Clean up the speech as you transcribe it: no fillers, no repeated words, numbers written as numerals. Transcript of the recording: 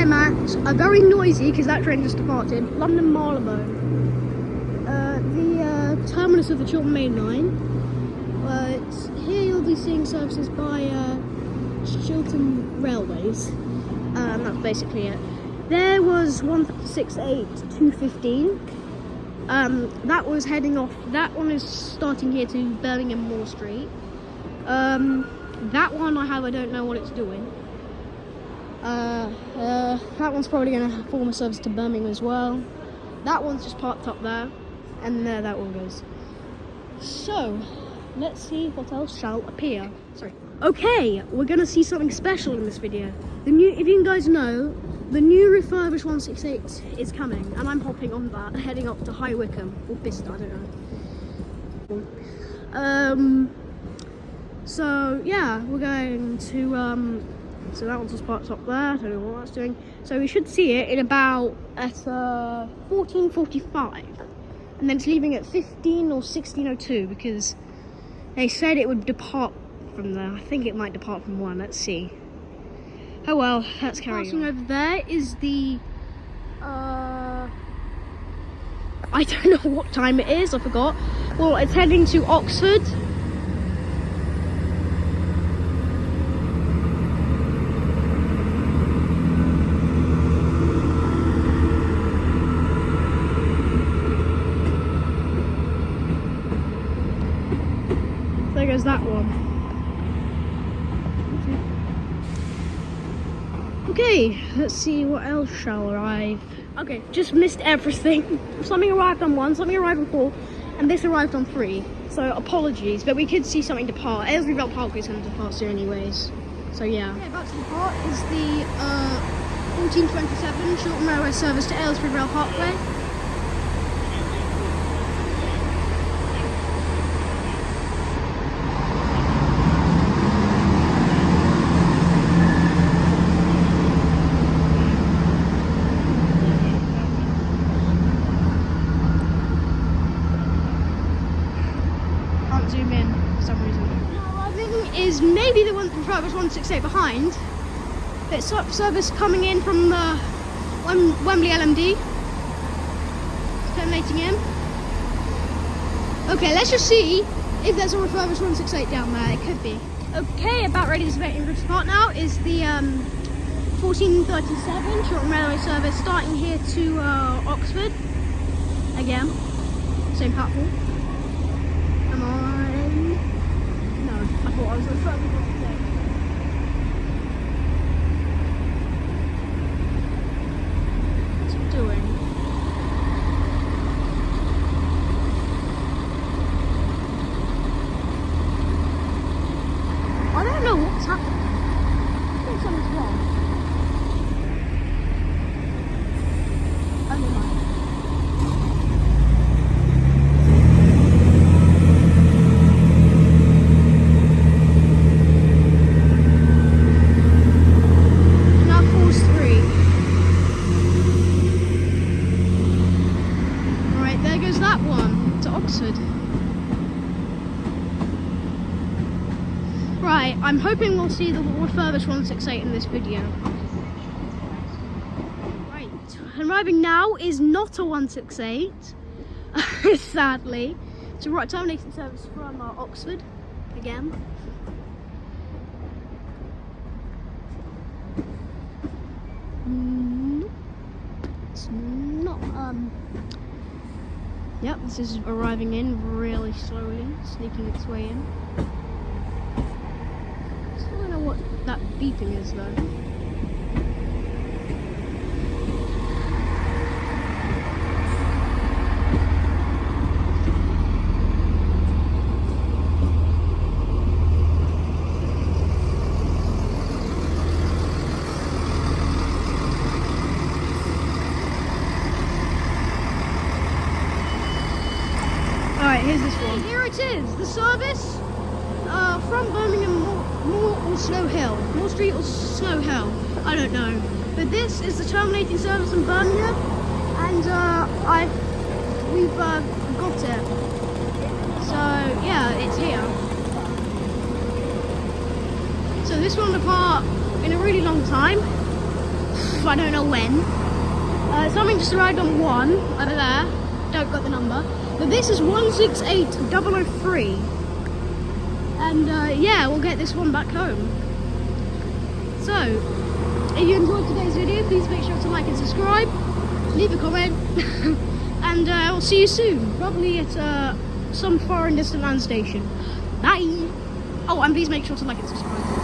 am at very noisy because that train just departed. London Marylebone, the terminus of the Chiltern Main Line. Here you'll be seeing services by Chiltern Railways. That's basically it. There was 168 215. That was heading off. That one is starting here to Birmingham Moor Street. That one I don't know what it's doing. That one's probably going to form a service to Birmingham as well. That one's just parked up there, and there that one goes. So, let's see what else shall appear. Sorry. Okay, we're going to see something special in this video. If you guys know, the new refurbished 168 is coming, and I'm hopping on that, heading up to High Wycombe, or Bicester, I don't know. So yeah, we're going to, so that one's just parked up there, I don't know what that's doing. So we should see it in about, at 14:45, and then it's leaving at 15 or 16:02, because they said it would depart from there. I think it might depart from 1, let's see. Oh well, let's carry on. Over there is the, I don't know what time it is, I forgot. Well, it's heading to Oxford. There goes that one. Okay, let's see what else shall arrive. Okay, just missed everything. Something arrived on 1, something arrived on 4, and this arrived on 3. So apologies, but we could see something depart. Aylesbury Vale Parkway is going to depart soon anyways. So yeah. Okay, about to depart is the 1427 Chiltern Railway service to Aylesbury Vale Parkway. Zoom in for some reason. Arriving is maybe the refurbished 168 behind. It's service coming in from Wembley LMD. It's terminating in. Okay, let's just see if there's a refurbished 168 down there. It could be. Okay, about ready to depart now is the 1437 Chiltern Railway service starting here to Oxford. Again, same platform. Am I? No, I thought I was on front of the What's it doing? I don't know what's happening. I think something's wrong. Oh, never mind. Right, I'm hoping we'll see the refurbished 168 in this video. Right, arriving now is not a 168, sadly. It's a terminating service from Oxford, again. It's not, yep, this is arriving in really slowly, sneaking its way in. Still don't know what that beeping is though. Alright, here's this one. Here it is, the service from Birmingham Moor or Snow Hill. Moor Street or Snow Hill, I don't know. But this is the terminating service in Birmingham, and we've got it. So yeah, it's here. So this will depart in a really long time. off, I don't know when. Something just arrived on 1 over there. Don't got the number. But this is 168003. And yeah, we'll get this one back home. So, if you enjoyed today's video, please make sure to like and subscribe. Leave a comment. And I'll see you soon. Probably at some foreign distant land station. Bye! Oh, and please make sure to like and subscribe.